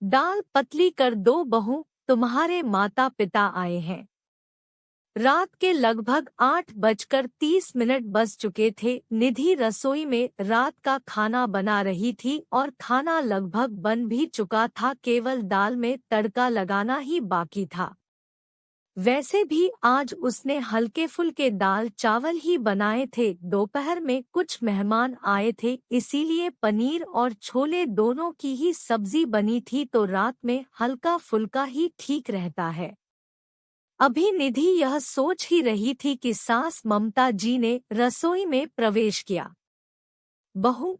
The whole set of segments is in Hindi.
दाल पतली कर दो बहू, तुम्हारे माता पिता आए हैं। रात के लगभग 8:30 बज चुके थे। निधि रसोई में रात का खाना बना रही थी और खाना लगभग बन भी चुका था, केवल दाल में तड़का लगाना ही बाकी था। वैसे भी आज उसने हल्के फुल्के दाल चावल ही बनाए थे। दोपहर में कुछ मेहमान आए थे, इसीलिए पनीर और छोले दोनों की ही सब्जी बनी थी, तो रात में हल्का फुल्का ही ठीक रहता है। अभी निधि यह सोच ही रही थी कि सास ममता जी ने रसोई में प्रवेश किया। बहू,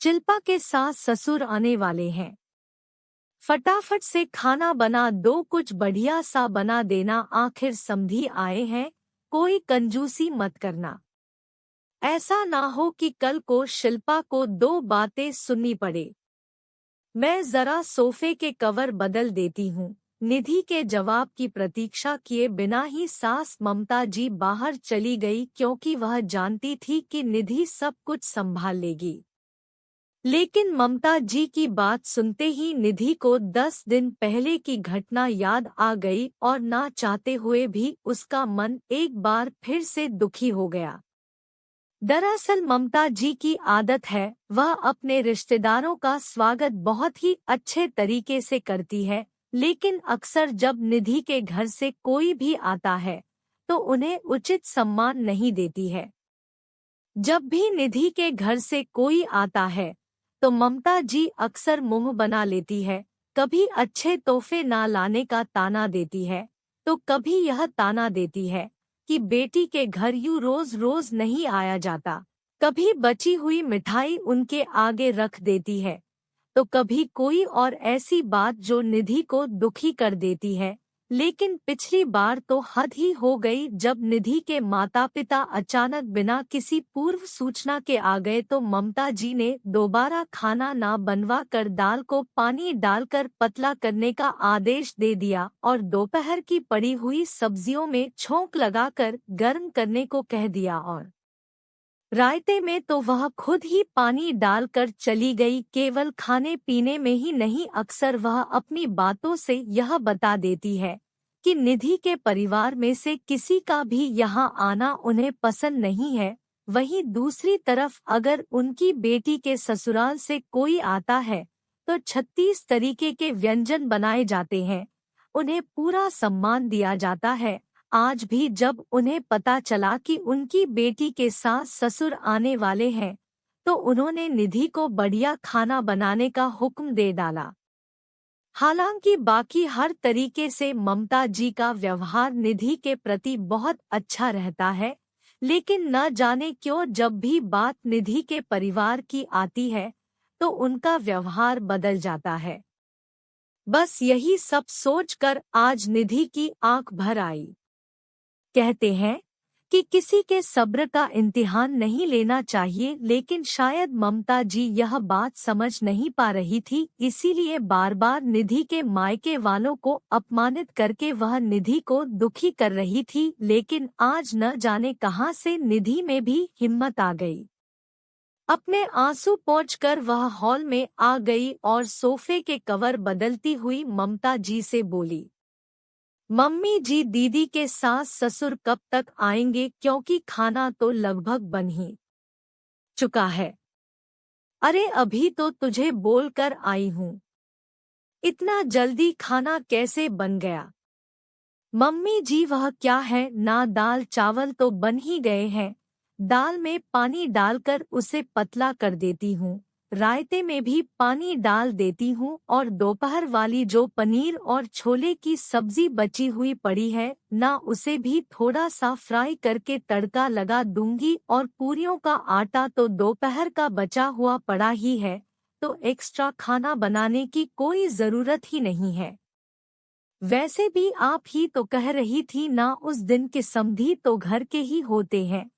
शिल्पा के सास ससुर आने वाले हैं, फटाफट से खाना बना दो, कुछ बढ़िया सा बना देना, आखिर समधी आए हैं, कोई कंजूसी मत करना। ऐसा ना हो कि कल को शिल्पा को दो बातें सुननी पड़े। मैं जरा सोफे के कवर बदल देती हूँ। निधि के जवाब की प्रतीक्षा किए बिना ही सास ममता जी बाहर चली गई, क्योंकि वह जानती थी कि निधि सब कुछ संभाल लेगी। लेकिन ममता जी की बात सुनते ही निधि को 10 दिन पहले की घटना याद आ गई और ना चाहते हुए भी उसका मन एक बार फिर से दुखी हो गया। दरअसल ममता जी की आदत है, वह अपने रिश्तेदारों का स्वागत बहुत ही अच्छे तरीके से करती है, लेकिन अक्सर जब निधि के घर से कोई भी आता है तो उन्हें उचित सम्मान नहीं देती है। जब भी निधि के घर से कोई आता है तो ममता जी अक्सर मुंह बना लेती है, कभी अच्छे तोहफे ना लाने का ताना देती है, तो कभी यह ताना देती है कि बेटी के घर यूं रोज रोज नहीं आया जाता। कभी बची हुई मिठाई उनके आगे रख देती है, तो कभी कोई और ऐसी बात जो निधि को दुखी कर देती है। लेकिन पिछली बार तो हद ही हो गई, जब निधि के माता पिता अचानक बिना किसी पूर्व सूचना के आ गए तो ममता जी ने दोबारा खाना ना बनवा कर दाल को पानी डालकर पतला करने का आदेश दे दिया और दोपहर की पड़ी हुई सब्जियों में छोंक लगाकर गर्म करने को कह दिया, और रायते में तो वह खुद ही पानी डालकर चली गई। केवल खाने पीने में ही नहीं, अक्सर वह अपनी बातों से यह बता देती है कि निधि के परिवार में से किसी का भी यहाँ आना उन्हें पसंद नहीं है। वहीं दूसरी तरफ अगर उनकी बेटी के ससुराल से कोई आता है तो 36 तरीके के व्यंजन बनाए जाते हैं, उन्हें पूरा सम्मान दिया जाता है। आज भी जब उन्हें पता चला कि उनकी बेटी के सास ससुर आने वाले हैं तो उन्होंने निधि को बढ़िया खाना बनाने का हुक्म दे डाला। हालांकि बाकी हर तरीके से ममता जी का व्यवहार निधि के प्रति बहुत अच्छा रहता है, लेकिन न जाने क्यों जब भी बात निधि के परिवार की आती है तो उनका व्यवहार बदल जाता है। बस यही सब सोचकर आज निधि की आंख भर आई। कहते हैं कि किसी के सब्र का इम्तिहान नहीं लेना चाहिए, लेकिन शायद ममता जी यह बात समझ नहीं पा रही थी, इसीलिए बार बार निधि के मायके वालों को अपमानित करके वह निधि को दुखी कर रही थी। लेकिन आज न जाने कहां से निधि में भी हिम्मत आ गई। अपने आंसू पोंछकर वह हॉल में आ गई और सोफे के कवर बदलती हुई ममता जी से बोली, मम्मी जी, दीदी के सास ससुर कब तक आएंगे, क्योंकि खाना तो लगभग बन ही चुका है। अरे अभी तो तुझे बोलकर आई हूँ, इतना जल्दी खाना कैसे बन गया? मम्मी जी वह क्या है ना, दाल चावल तो बन ही गए हैं, दाल में पानी डालकर उसे पतला कर देती हूँ, रायते में भी पानी डाल देती हूँ, और दोपहर वाली जो पनीर और छोले की सब्जी बची हुई पड़ी है ना, उसे भी थोड़ा सा फ्राई करके तड़का लगा दूंगी, और पूरियों का आटा तो दोपहर का बचा हुआ पड़ा ही है, तो एक्स्ट्रा खाना बनाने की कोई जरूरत ही नहीं है। वैसे भी आप ही तो कह रही थी ना उस दिन के समधी तो घर के ही होते हैं,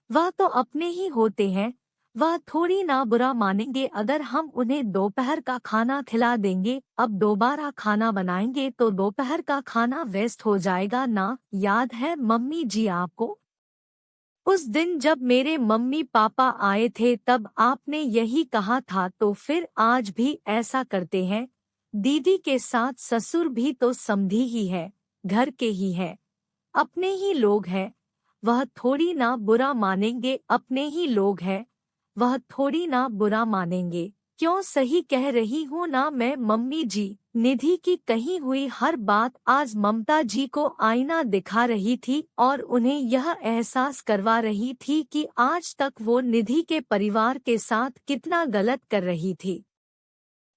वह तो अपने ही होते हैं, वह थोड़ी ना बुरा मानेंगे अगर हम उन्हें दोपहर का खाना खिला देंगे। अब दोबारा खाना बनाएंगे तो दोपहर का खाना वेस्ट हो जाएगा ना। याद है मम्मी जी आपको, उस दिन जब मेरे मम्मी पापा आए थे तब आपने यही कहा था, तो फिर आज भी ऐसा करते हैं। दीदी के साथ ससुर भी तो समधी ही है, घर के ही है, अपने ही लोग हैं, वह थोड़ी ना बुरा मानेंगे, अपने ही लोग हैं, वह थोड़ी ना बुरा मानेंगे। क्यों, सही कह रही हूँ ना मैं मम्मी जी। निधि की कही हुई हर बात आज ममता जी को आईना दिखा रही थी और उन्हें यह एहसास करवा रही थी कि आज तक वो निधि के परिवार के साथ कितना गलत कर रही थी।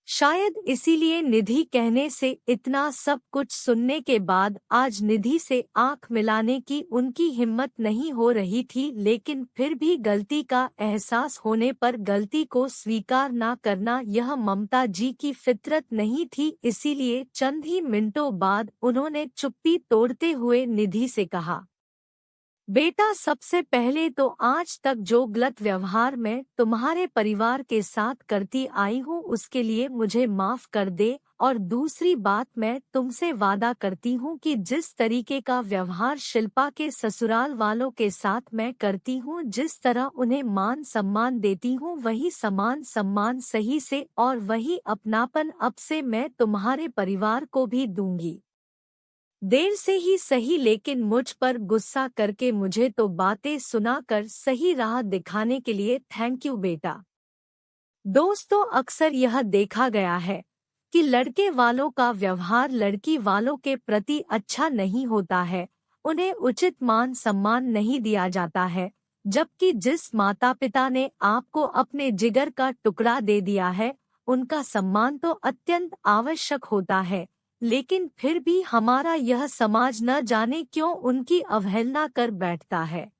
शायद इसीलिए निधि कहने से इतना सब कुछ सुनने के बाद आज निधि से आंख मिलाने की उनकी हिम्मत नहीं हो रही थी, लेकिन फिर भी गलती का एहसास होने पर गलती को स्वीकार ना करना यह ममता जी की फितरत नहीं थी। इसीलिए चंद ही मिनटों बाद उन्होंने चुप्पी तोड़ते हुए निधि से कहा, बेटा, सबसे पहले तो आज तक जो गलत व्यवहार मैं तुम्हारे परिवार के साथ करती आई हूँ उसके लिए मुझे माफ कर दे, और दूसरी बात, मैं तुमसे वादा करती हूँ कि जिस तरीके का व्यवहार शिल्पा के ससुराल वालों के साथ मैं करती हूँ, जिस तरह उन्हें मान सम्मान देती हूँ, वही समान सम्मान सही से और वही अपनापन अब से मैं तुम्हारे परिवार को भी दूंगी। देर से ही सही, लेकिन मुझ पर गुस्सा करके मुझे तो बातें सुनाकर सही राह दिखाने के लिए थैंक यू बेटा। दोस्तों, अक्सर यह देखा गया है कि लड़के वालों का व्यवहार लड़की वालों के प्रति अच्छा नहीं होता है, उन्हें उचित मान सम्मान नहीं दिया जाता है, जबकि जिस माता पिता ने आपको अपने जिगर का टुकड़ा दे दिया है उनका सम्मान तो अत्यंत आवश्यक होता है। लेकिन फिर भी हमारा यह समाज न जाने क्यों उनकी अवहेलना कर बैठता है।